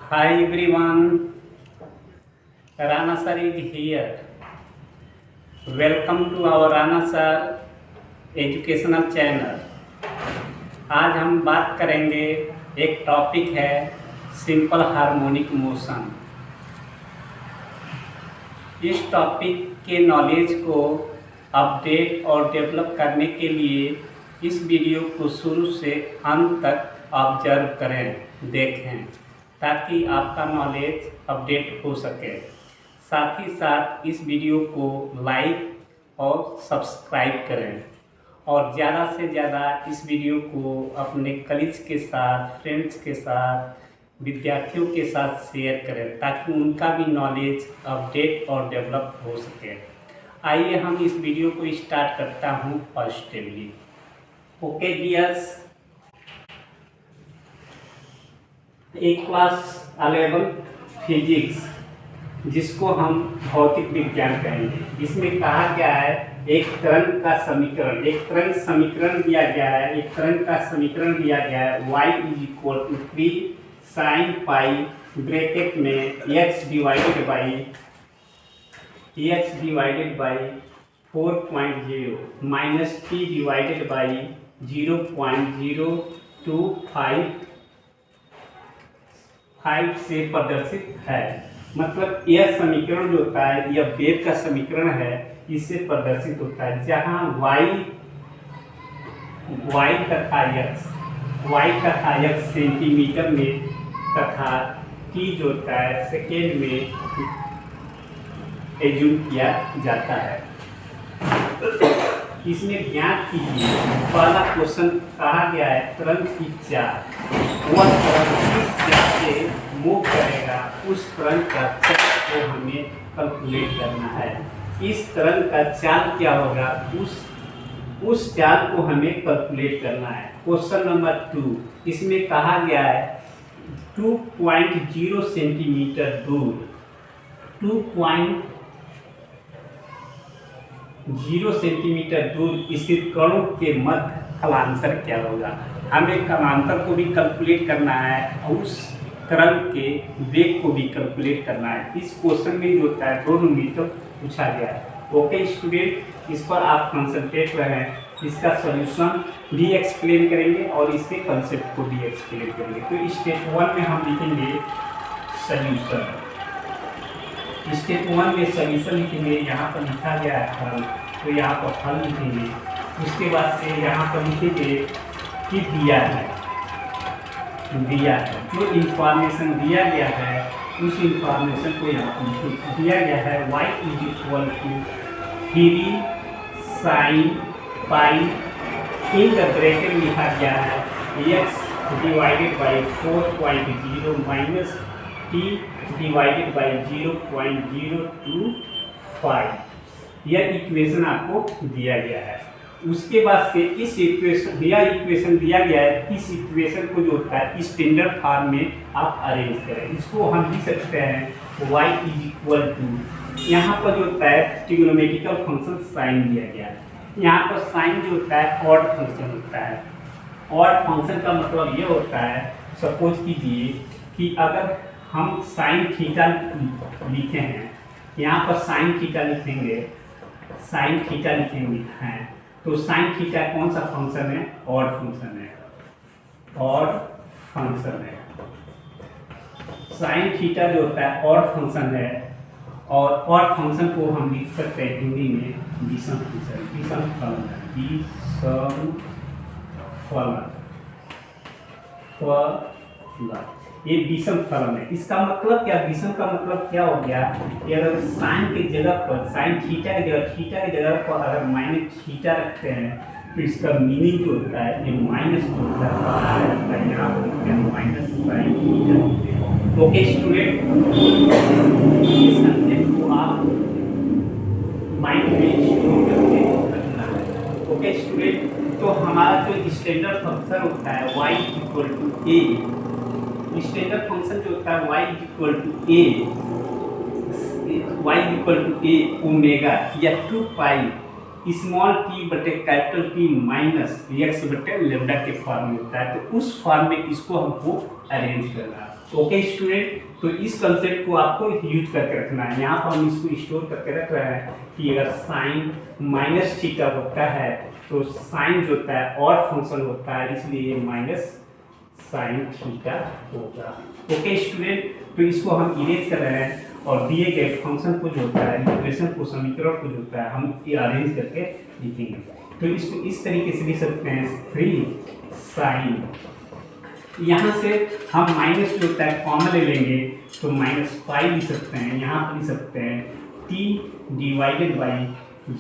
Hi everyone, Rana sir is here. Welcome to our Rana sir educational channel. आज हम बात करेंगे, एक टॉपिक है सिंपल हार्मोनिक मोशन। इस टॉपिक के नॉलेज को अपडेट और डेवलप करने के लिए इस वीडियो को शुरू से अंत तक ऑब्जर्व करें, देखें, ताकि आपका नॉलेज अपडेट हो सके। साथ ही साथ इस वीडियो को लाइक और सब्सक्राइब करें और ज़्यादा से ज़्यादा इस वीडियो को अपने कलीग्स के साथ, फ्रेंड्स के साथ, विद्यार्थियों के साथ शेयर करें, ताकि उनका भी नॉलेज अपडेट और डेवलप हो सके। आइए हम इस वीडियो को स्टार्ट करता हूँ पॉजिटिवली। ओके डियर्स, एक क्लास 11 फिजिक्स, जिसको हम भौतिक विज्ञान कहेंगे। इसमें कहा गया है एक तरंग का समीकरण, एक तरंग समीकरण दिया गया है, एक तरंग का समीकरण दिया गया है y = 3 sin पाई ब्रैकेट में x divided by 4.0 minus t divided by 0.0255 से प्रदर्शित है। मतलब यह समीकरण जो होता है, यह वेव का समीकरण है, इससे प्रदर्शित होता है, जहाँ y तथा x सेंटीमीटर में तथा t जो होता है सेकेंड में एज्यूम किया जाता है। इसमें ज्ञात कीजिए, पहला क्वेश्चन कहा गया है तरंग की चाल, वह तरंग किस चाल से मूव करेगा, उस तरंग का चाल को हमें कैलकुलेट करना है। इस तरंग का चाल क्या होगा, उस चाल को हमें कैलकुलेट करना है। क्वेश्चन नंबर 2, इसमें कहा गया है 2.0 सेंटीमीटर दूर, 2.0 सेंटीमीटर दूर स्थित कणों के मध्य कालांतर क्या होगा। हमें कालांतर को भी कैलकुलेट करना है और उस तरंग के वेग को भी कैलकुलेट करना है। इस क्वेश्चन में जो होता है दोनों मीटर पूछा गया है। ओके स्टूडेंट, इस पर आप कंसंट्रेट रहें, इसका सॉल्यूशन भी एक्सप्लेन करेंगे और इसके कंसेप्ट को भी एक्सप्लेन करेंगे। तो स्टेप 1 में हम लिखेंगे सॉल्यूशन। स्टेप 1 में सॉल्यूशन लिखेंगे, यहाँ पर लिखा गया है फल, तो यहाँ पर फल लिखेंगे। उसके बाद से यहाँ पर लिखेंगे कि दिया है, जो इंफॉर्मेशन दिया गया है उस इंफॉर्मेशन को यहाँ पर दिया गया है y = 3 sin pi, in the bracket लिखा गया है x divided by 4.0 minus t divided by 0.025। यह इक्वेशन आपको दिया गया है। उसके बाद से इस इक्वेशन दिया गया है, इस इक्वेशन को जो होता है स्टैंडर्ड फॉर्म में आप अरेंज करें। इसको हम लिख सकते हैं y = यहाँ पर जो होता है ट्रिग्नोमेट्रिकल फंक्शन साइन दिया गया है। यहाँ पर साइन जो होता है ऑड फंक्शन होता है। ऑड फंक्शन का मतलब ये होता है, सपोज कीजिए कि अगर हम साइन थीटा लिखे हैं, यहाँ पर साइन थीटा लिखेंगे हैं, तो साइन थीटा कौन सा फंक्शन है, ऑड फंक्शन है। साइन थीटा जो होता है ऑड फंक्शन है, और ऑड फंक्शन को हम लिख सकते हैं हिंदी में विषम फलन। ये विषम फलन है। इसका मतलब क्या, विषम का मतलब क्या हो गया कि अगर साइन की जगह पर, साइन थीटा की जगह पर अगर माइनस थीटा रखते हैं, तो इसका मीनिंग जो होता है ये माइनस जो होता है बाहर रहता है, यहाँ पर minus sine theta. Okay student, इस कंसेप्ट को आप माइंड में स्टोर करके रखना है। ओके स्टूडेंट, तो हमारा जो स्टैंडर्ड फंक्शन होता है y = a, स्टैंडर्ड फंक्शन जो होता है y = a ओमेगा या 2 पाई स्मॉल t बटे कैपिटल P माइनस x बटे लेमडा के फॉर्म में होता है। तो उस फॉर्म में इसको हमको अरेंज करना है। ओके स्टूडेंट, तो इस कंसेप्ट को आपको यूज करके रखना है। यहाँ पर हम इसको स्टोर करके रख रहे हैं कि अगर साइन माइनस थीटा होता है तो साइन जो होता है और फंक्शन होता है, इसलिए ये माइनस साइन थीटा होगा। ओके स्टूडेंट, तो इसको हम इरेज कर रहे हैं और दिए गए फंक्शन को जो होता है, इक्वेशन को, समीकरण को जो होता है, हम ये अरेंज करके लिखेंगे। तो इसको इस तरीके से लिख सकते हैं 3 साइन, यहाँ से हम माइनस जो होता है कॉमन ले लेंगे तो -5 लिख सकते हैं। यहाँ पर लिख सकते हैं t डिवाइडेड बाई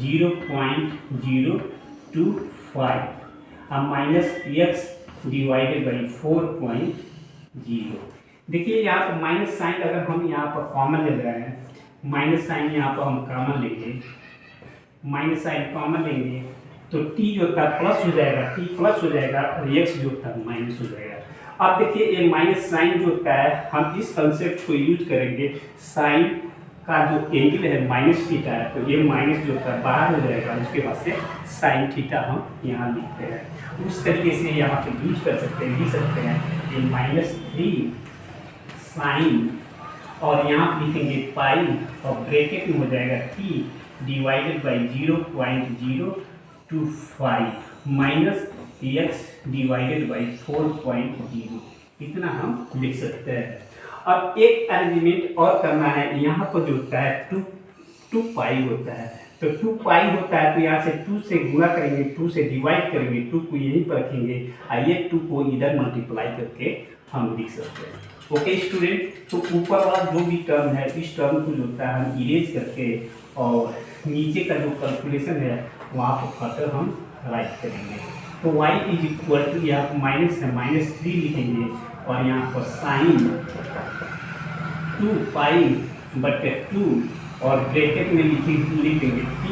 0.025 अब -x डिवाइडेड बाई 4.0। देखिए यहाँ पर माइनस साइन अगर हम यहाँ पर कॉमन ले रहे हैं, माइनस साइन यहाँ पर हम कॉमन लेंगे, माइनस साइन कॉमन लेंगे तो t जो होता है प्लस हो जाएगा, t प्लस हो जाएगा और x जो होता है माइनस हो जाएगा। अब देखिए ये माइनस साइन जो होता है, हम इस कंसेप्ट को यूज करेंगे, साइन का जो एंगल है माइनस थीटा है, तो ये माइनस जो होता है बाहर हो जाएगा, उसके बाद से साइन थीटा हम यहाँ लिखते हैं। उस तरीके से यहाँ पे यूज कर सकते हैं, लिख सकते हैं ये -3 साइन और यहाँ लिखेंगे पाई और ब्रैकेट में हो जाएगा t divided by 0.025 minus x divided by 4.0, इतना हम लिख सकते हैं। अब एक अरेंजमेंट और करना है, यहाँ पर जो होता है 2 पाई होता है, तो 2 पाई होता है तो यहाँ से 2 से गुणा करेंगे, 2 से डिवाइड करेंगे, 2 को यहीं पर रखेंगे, आइए 2 को इधर मल्टीप्लाई करके हम लिख सकते हैं। ओके स्टूडेंट, तो ऊपर वाला जो भी टर्म है, इस टर्म को जो होता है हम इरेज करके और नीचे का जो कैलकुलेशन है वहाँ पर फर्दर हम राइट करेंगे। तो y इज इक्वल टू, यहाँ माइनस है, -3 लिखेंगे और यहाँ पर साइन 2 पाई बटे 2 और ब्रैकेट में लिखेंगे t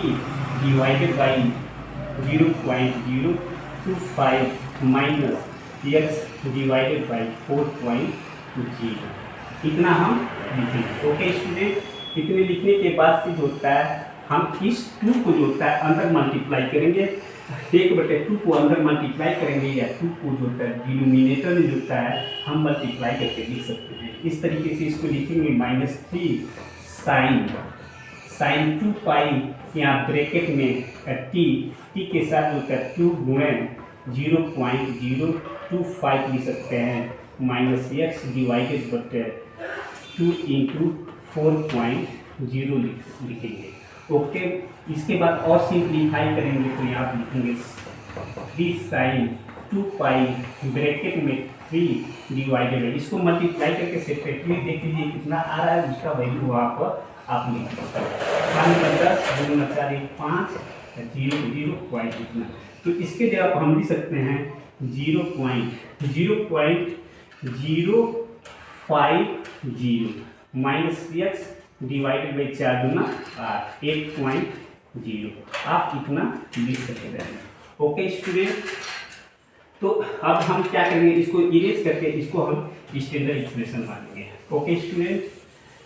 divided by 0.025 minus x divided by 4.0, इतना हम लिखेंगे। ओके स्टूडेंट, इतने लिखने के बाद से जो होता है हम इस 2 को जो होता है अंदर मल्टीप्लाई करेंगे, 1/2 को अंदर मल्टीप्लाई करेंगे या 2 को जो होता है डिनोमिनेटर में जो होता है हम मल्टीप्लाई करके लिख सकते हैं। इस तरीके से इसको लिखेंगे -3 साइन 2 पाई, यहाँ ब्रैकेट में t के साथ जो होता है 2 गुणे 0.025 लिख सकते हैं, माइनस x डिवाइडेड बटे 2 इंटू 4.0 लिखेंगे। ओके, इसके बाद और सिंप्लीफाई करेंगे तो यहाँ लिखेंगे 3 साइन 2 पाई ब्रैकेट में 3 डिवाइडेड है, इसको मल्टीप्लाई करके सेपरेटली देख लीजिए कितना आ रहा है, उसका वैल्यू वहाँ पर आप लिख सकते हैं। 5 इतना, तो इसके जगह हम लिख सकते हैं 0.050 माइनस x डिवाइडेड बाई 4 गुना 8.0, आप इतना लिख सकते हैं। ओके स्टूडेंट, तो अब हम क्या करेंगे, इसको इरेज करके इसको हम स्टैंडर्ड इक्वेशन मानेंगे। ओके स्टूडेंट,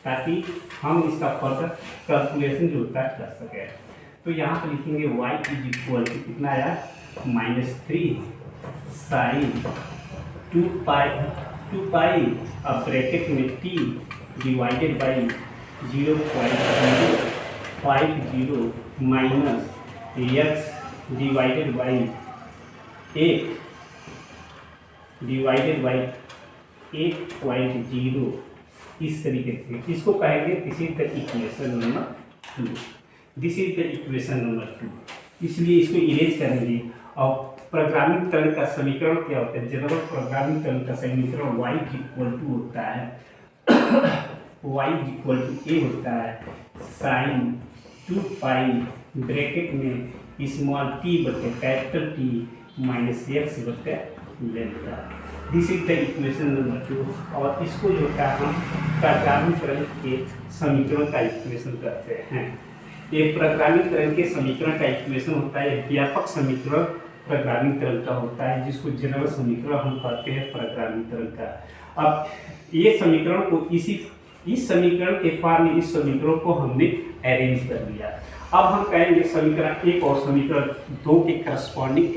ताकि हम इसका फर्दर कैलकुलेशन जो होता है कर सकें। तो यहाँ पर लिखेंगे y इज इक्वल टू कितना आया, -3 साइन 2 पाई अब ब्रैकेट में t divided by 0.050 minus x divided by 8 divided by 8.0, इस तरीके से इसको कहेंगे this is the equation number 2, this is the equation number 2। इसलिए इसको इरेज करेंगे और प्रोग्रामिंग तरंग का समीकरण क्या होता है, जनरल प्रोग्रामिंग तरंग का समीकरण y इक्वल टू होता है y इक्वल टू a होता है साइन 2 पाई ब्रैकेट में स्मॉल t बटे कैपिटल T माइनस x बटे लेंथा, this is the equation number 2। और इसको जो होता है हम प्रोग्रामिंग तरंग के समीकरण का इक्वेशन करते हैं। ये प्रोग्रामिंग तरंग के समीकरण का इक्वेशन होता है, व्यापक समीकरण प्रोग्रामिंग तरंग का होता है, जिसको जनरल समीकरण हम कहते हैं प्रोग्रामिंग तरंग का। अब ये समीकरण को इस समीकरण के फॉर्म में इस समीकरण को हमने अरेंज कर लिया। अब हम कहेंगे समीकरण 1 और समीकरण 2 के करस्पॉन्डिंग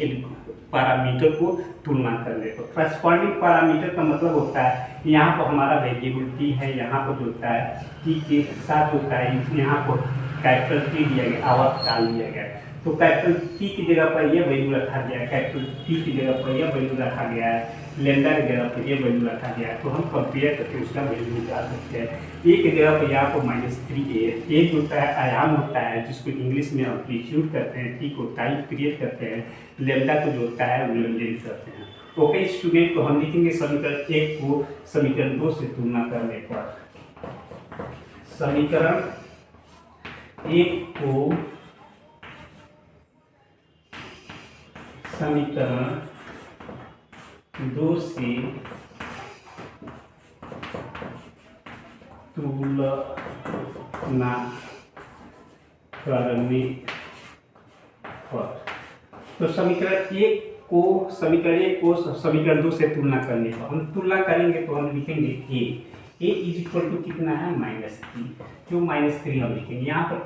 पैरामीटर को तुलना करने को। करस्पॉन्डिंग पैरामीटर का मतलब होता है यहाँ पर हमारा वेरिएबल टी है, यहाँ पर जो होता है टी के साथ होता है, यहाँ पर कैपिटल टी दिया गया, आवर्त काल दिया गया, तो कैपिटल टी की जगह पर यह वैल्यू रखा गया है, कैपिटल टी की जगह पर यह वैल्यू रखा गया है, लेमडा की जगह पर यह वैल्यू रखा गया है, तो हम कंपेयर करके उसका वैल्यू निकाल सकते हैं। ए की जगह पर यहाँ पर -3a, एक होता है आयाम होता है जिसको इंग्लिश में एम्पलीट्यूड करते हैं, टी को टाइम क्रिएट करते हैं, लेमडा को जो होता है वेवलेंथ करते हैं। ओके स्टूडेंट, तो हम लिखेंगे समीकरण 1 को समीकरण 2 से तुलना करने पर, समीकरण 1 को समीकरण 2 से तुलना करने पर, तो समीकरण 1 को समीकरण 2 से तुलना करने पर हम तुलना करेंगे तो हम लिखेंगे a इज इक्वल टू कितना है -3, क्यों -3 हम लिखेंगे। यहाँ पर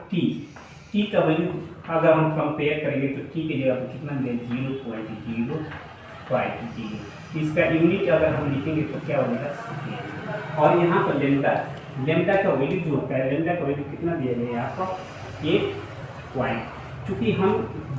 t का वैल्यू अगर हम कंपेयर करेंगे तो t की जगह पर कितना दें 0.050, इसका यूनिट अगर हम लिखेंगे तो क्या होगा सेकेंड। और यहाँ पर लेमडा का वैल्यू जो होता है, लेमडा का वैल्यू कितना दिया गया यहाँ पर 1 पॉइंट, चूँकि हम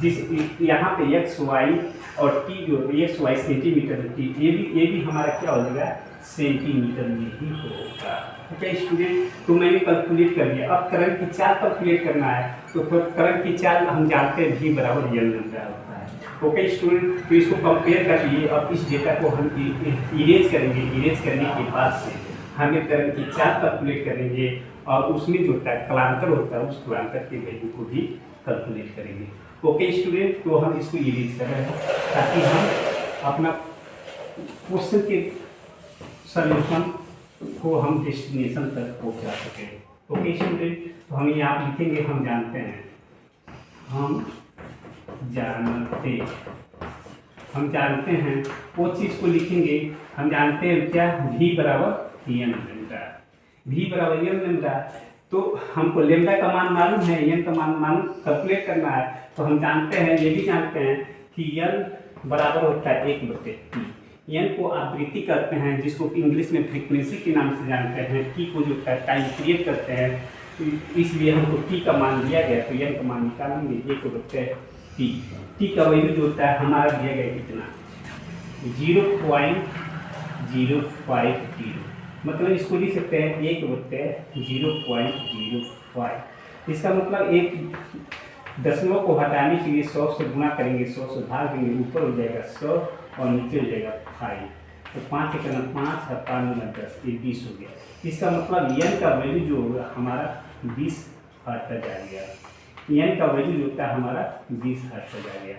जिस यहाँ पे एक्स वाई और टी जो एक्स वाई सेंटीमीटर में टी, ये भी हमारा क्या हो जाएगा सेंटीमीटर में ही होगा। ओके स्टूडेंट, तो मैंने कैलकुलेट कर दिया। अब करंट की चाल कैलकुलेट करना है, तो करंट की चाल हम जानते हैं v बराबर एल लैम्डा होता है। ओके स्टूडेंट, तो इसको कंपेयर कर लिए। अब इस डेटा को हम इरेज करेंगे, इरेज करने के बाद से हमें करंट की चाल कैलकुलेट करेंगे और उसमें जो होता है कलांतर होता है, उस कलांतर के वैल्यू को भी कैलकुलेट करेंगे। ओके स्टूडेंट, तो हम इसको इरेज कर रहे हैं ताकि हम अपना क्वेश्चन के सॉल्यूशन को हम डेस्टिनेशन तक पहुंचा सकें। ओके स्टूडेंट, तो हम यहाँ लिखेंगे हम जानते हैं, हम जानते हैं वो चीज़ को लिखेंगे। हम जानते हैं क्या, v बराबर एन लेमडा, v बराबर एन लेमडा। तो हमको लेमडा का मान मालूम है, एन का मान कैलकुलेट करना है, तो हम जानते हैं, ये भी जानते हैं कि एन बराबर होता है 1/T। एन को आवृत्ति करते हैं, जिसको इंग्लिश में फ्रीक्वेंसी के नाम से जानते हैं, टी को जो टाइम क्रिएट करते हैं, इसलिए हमको टी का मान दिया गया, तो एन का मान निकालेंगे 1/T। टी का वैल्यू जो होता है हमारा दिया गया कितना 0.050, मतलब इसको लिख सकते हैं 1/0.05। इसका मतलब एक दशमलव को हटाने के लिए 100 से गुणा करेंगे, 100 से भाग देंगे, ऊपर हो जाएगा 100 और नीचे हो जाएगा 5, तो 5 के करना 5 और 5 में 10, ये 20 हो गया। इसका मतलब एन का वैल्यू जो होगा हमारा 20 हर्ट्ज आ गया, एन का वैल्यू जो होता है हमारा 20 हर्ट्ज आ गया।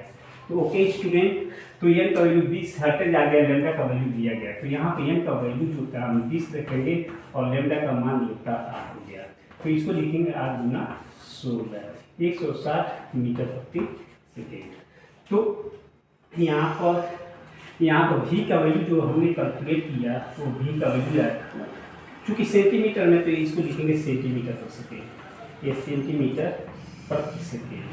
तो ओके स्टूडेंट, तो एन का वैल्यू 20 हर्ट्ज आ गया, लेमडा का वैल्यू दिया गया, तो यहाँ पे एन का वैल्यू जो होता है हम 20 रखेंगे और लेमडा का मान जो होता है 8 हो गया, तो इसको लिखेंगे 8 गुना 16, 160 मीटर प्रति सेकेंड। तो यहाँ पर v का वैल्यू जो हमने कैलकुलेट किया, तो v का वैल्यू है, चूँकि सेंटीमीटर में, तो इसको लिखेंगे सेंटीमीटर पर सेकेंड, ये सेंटीमीटर प्रति सेकेंड।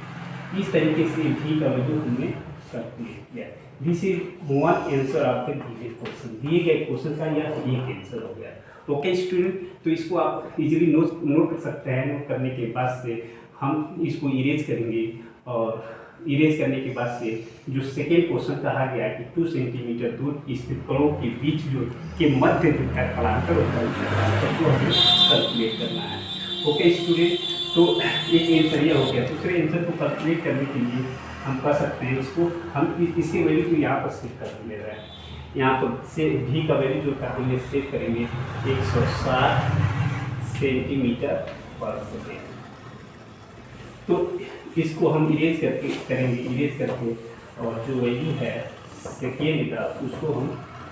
इस तरीके से v का वैल्यू हमने कैलकुलेट किया। This is one answer of the given question, दिए गए क्वेश्चन का यह एक आंसर हो गया। ओके स्टूडेंट, तो इसको आप इजीली नोट कर सकते हैं। नोट करने के बाद से हम इसको इरेज करेंगे, और इरेज करने के बाद से जो सेकेंड क्वेश्चन कहा गया कि 2 सेंटीमीटर दूर स्थित कणों के बीच जो के मध्य जो है कलांतर होता है, उसको हमें कैलकुलेट करना है। ओके स्टूडेंट, तो एक आंसर यह हो गया। दूसरे आंसर को कैलकुलेट करने के लिए हम कर सकते हैं, इसको हम इसकी वैल्यू को यहाँ पर सेट कर ले रहे हैं। यहाँ पर से v का वैल्यू जो था हमने सेट करेंगे 160 सेंटीमीटर पर सेकेंड। तो इसको हम इरेज करके और जो वैल्यू है सेकेंड का उसको हम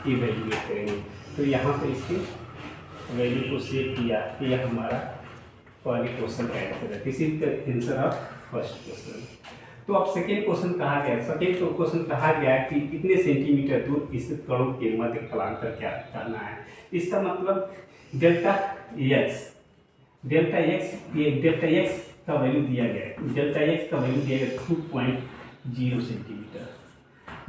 इवेल्युएट करेंगे। तो यहाँ पर इसके वैल्यू को सेट किया, तो यह हमारा पहले क्वेश्चन का आंसर है। This is the answer of first question. तो अब सेकेंड क्वेश्चन कहा गया कि कितने सेंटीमीटर दूर स्थित कणों के मध्य कलांतर क्या करना है। इसका मतलब डेल्टा एक्स का वैल्यू दिया गया है, डेल्टा एक्स का वैल्यू दिया गया 2.0 सेंटीमीटर।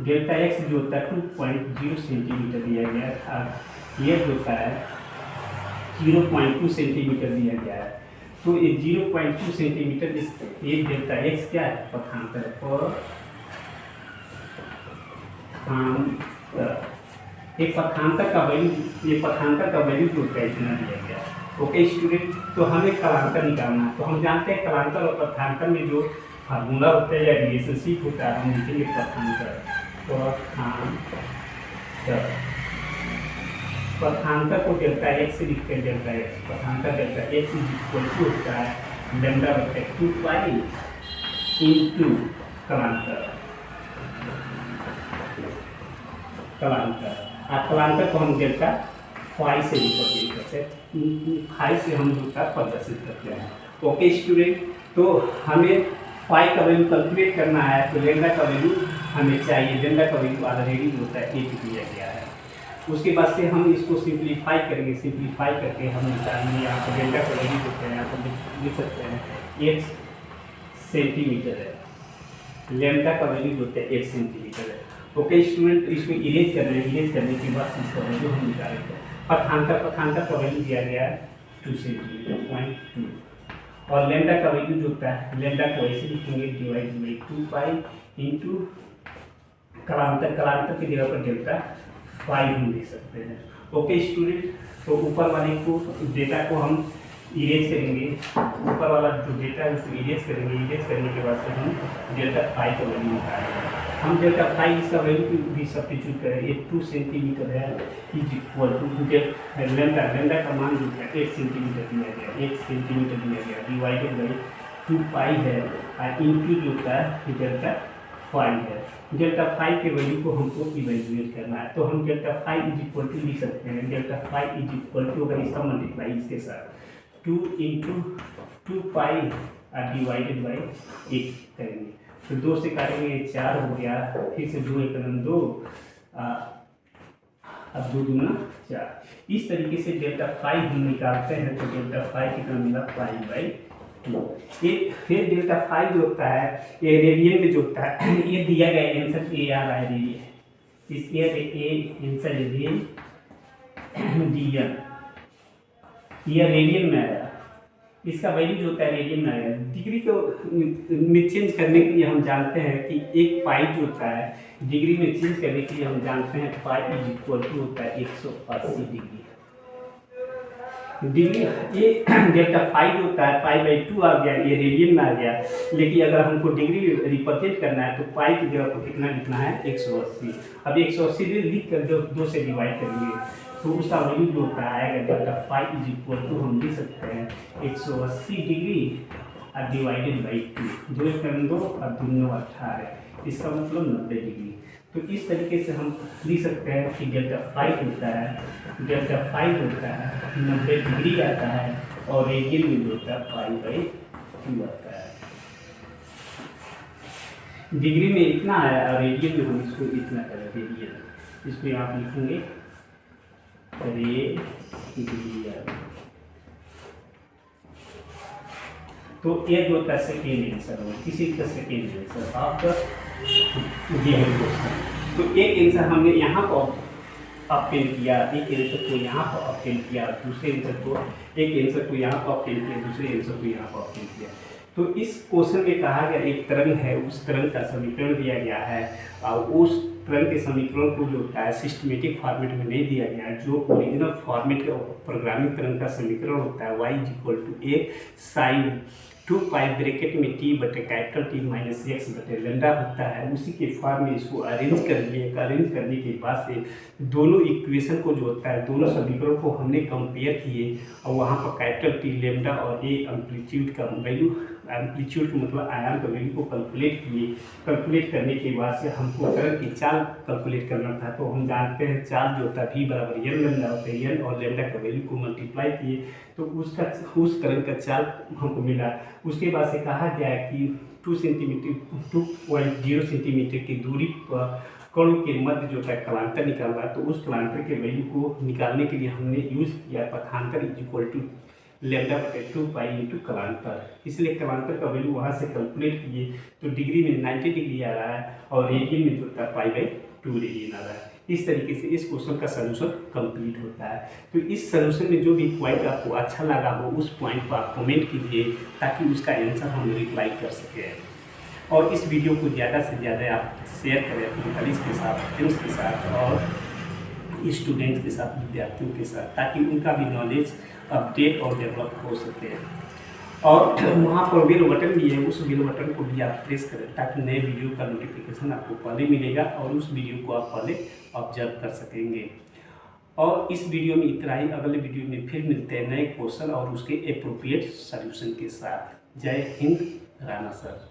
डेल्टा एक्स जो होता है 2.0 सेंटीमीटर दिया गया था, ये जो होता है 0.2 सेंटीमीटर दिया गया है। तो ये 0.2 सेंटीमीटर इस ये डेल्टा एक्स क्या है, पथांतर एक पथांतर का वैल्यू, ये पथांतर का वैल्यू जो होता है इतना दिया गया है। ओके स्टूडेंट, तो हमें कलांतर निकालना है। तो हम जानते हैं कलांतर और पथांतर में जो फार्मूला होता है या रिलेशनशिप होता है, हम लिखेंगे पथांतर को डेल्टा एक्स से लिखते हैं, डेल्टा एक्स पथांतर डेल्टा एक्स इक्वल टू होता है लैम्डा बटे 2 पाई इनटू कलांतर। कलांतर को हम डेल्टा फाई से रिप्रेजेंट करते हैं, फाई से हम उसका प्रदर्शित करते हैं। ओके स्टूडेंट, तो हमें फाई का वैल्यू कैलकुलेट करना है, तो लैम्डा का वैल्यू हमें चाहिए। लैम्डा का वैल्यू ऑलरेडी होता है 8 दिया गया है। उसके बाद से हम इसको सिंप्लीफाई करेंगे, सिंप्लीफाई करके हम निकालेंगे। यहाँ पर लैम्डा का वैल्यू होता है, यहाँ पर लिख सकते हैं 8 सेंटीमीटर है। लैम्डा का वैल्यू होता है 8 सेंटीमीटर है। ओके स्टूडेंट, इसको इरेज करना है। इरेज करने के बाद इसका वैल्यू हम निकालेंगे। पथांतर का वैल्यू दिया गया है 2 सेंटीमीटर 0.2, और लैम्डा का वैल्यू जो होता है, लैम्डा को ऐसे लिखेंगे डिवाइड बाई 2 पाई इंटू कलांतर की जगह पर डेल्टा फाई हम लिख सकते हैं। ओके स्टूडेंट, तो ऊपर वाले को डेटा को हम इरेज करेंगे, ऊपर वाला जो डेटा है उसको इरेज करेंगे। इरेज करने के बाद से हम डेल्टा फाई का वैल्यू निकालेंगे। हम डेल्टा फाई इसका वैल्यू भी सब्स्टिट्यूट करें। ये 2 सेंटीमीटर है इज इक्वल टू लैम्डा का मान जो है 8 सेंटीमीटर दिया गया, 1 सेंटीमीटर दिया गया डिवाइडेड बाई 2 पाई है, और इंटू जो होता है डेल्टा फाई है। डेल्टा फाई के वैल्यू को हमको इवेल्युएट करना है, तो हम delta phi is equal to लिख सकते हैं। Delta phi is equal to, अगर इसका मल्टीप्लाई इसके साथ 2 इंटू 2 पाई डिवाइडेड बाई 8 करेंगे। तो 2 से काटेंगे 4 हो गया, फिर से 2 एक 2, अब 2 दूना 4। इस तरीके से डेल्टा फाई हम निकालते हैं। तो डेल्टा फाई कितना मिला, पाई बाई 2। ये फिर डेल्टा फाई जो होता है ये रेडियन में जो होता है, ये दिया गया आंसर ए आ रहा है रेडियन, इस आंसर रेडियन, ये रेडियन में आया। इसका वैल्यू जो होता है रेडियन में आएगा। डिग्री को में चेंज करने के लिए हम जानते हैं कि एक पाई जो होता है, डिग्री में चेंज करने के लिए हम जानते हैं पाई इज इक्वल टू होता है 180 डिग्री। ये डेल्टा फाई जो होता है पाई बाई 2 आ गया, ये रेडियन में आ गया। लेकिन अगर हमको डिग्री रिप्रेजेंट करना है तो पाई की जगह पर कितना लिखना है, 180। अब 180 लिख कर जो 2 से डिवाइड करेंगे तो उसका वैल्यू जो होता है आएगा delta phi is equal to, हम लिख सकते हैं 180 डिग्री डिवाइडेड बाई 2, 2 एक 2 और 2 18, इसका मतलब 90 डिग्री। तो इस तरीके से हम लिख सकते हैं कि डेल्टा फाई होता है 90 डिग्री आता है, और रेडियन में जो होता है पाई बाई 2 आता है। डिग्री में इतना आया और रेडियन में हम इसको इतना करें, रेडियन, इसको यहाँ आप लिखेंगे रेडियन। तो ये जो होता है सेकेंड आंसर हो, किसी का सेकेंड आंसर आपका गिवन क्वेश्चन। तो एक आंसर हमने यहाँ पर ऑब्टेन किया, एक आंसर को यहाँ पर ऑब्टेन किया, दूसरे आंसर को एक आंसर को यहाँ पर ऑब्टेन किया, दूसरे आंसर को यहाँ पर ऑब्टेन किया। तो इस क्वेश्चन में कहा गया एक तरंग है, उस तरंग का समीकरण दिया गया है, और उस तरंग के समीकरण को जो होता है सिस्टमेटिक फॉर्मेट में नहीं दिया गया है। जो ओरिजिनल फॉर्मेट का प्रोग्रामिंग तरंग का समीकरण होता है y = a sin 2 pi bracket में t बटे कैपिटल T माइनस x बटे लैम्डा होता है, उसी के फॉर्म में इसको अरेंज कर लिए। अरेंज करने के बाद से दोनों इक्वेशन को जो होता है, दोनों समीकरणों को हमने कंपेयर किए, और वहाँ पर कैपिटल T लैम्डा और a एम्पलीट्यूड का वैल्यू, एम्पलीट्यूड का मतलब आयाम का वैल्यू को कैलकुलेट किए। कैलकुलेट करने के बाद से हमको तरंग की चाल कैलकुलेट करना था। तो हम जानते हैं चाल जो होता है v बराबर n लैम्डा होता है, n और लैम्डा का वैल्यू को मल्टीप्लाई किए तो उस तरंग का चाल हमको मिला। उसके बाद से कहा गया कि 2 सेंटीमीटर की दूरी पर कणों के मध्य जो है कलांतर निकालना, तो उस कलांतर के वैल्यू को निकालने के लिए हमने यूज़ किया पथांतर इज इक्वल टू लैम्डा बटे 2 पाई इंटू कलांतर, इसलिए कलांतर का वैल्यू वहाँ से कैलकुलेट किए तो डिग्री में 90 डिग्री आ रहा है और रेडियन में जो होता है π/2 रेडियन आ रहा है। इस तरीके से इस क्वेश्चन का सलूशन कंप्लीट होता है। तो इस सलूशन में जो भी पॉइंट आपको अच्छा लगा हो उस पॉइंट पर आप कमेंट कीजिए ताकि उसका आंसर हम रिप्लाई कर सकें। और इस वीडियो को ज़्यादा से ज़्यादा आप शेयर करें अपने कलीग्स के साथ, फ्रेंड्स के साथ और स्टूडेंट्स के साथ, विद्यार्थियों के साथ, ताकि उनका भी नॉलेज अपडेट और डेवलप हो सके। और वहाँ पर बेल बटन भी है, उस बेल बटन को भी आप प्रेस करें ताकि नए वीडियो का नोटिफिकेशन आपको पहले मिलेगा और उस वीडियो को आप पहले ऑब्जर्व कर सकेंगे। और इस वीडियो में इतना ही, अगले वीडियो में फिर मिलते हैं नए क्वेश्चन और उसके एप्रोप्रिएट सॉल्यूशन के साथ। जय हिंद, राणा सर।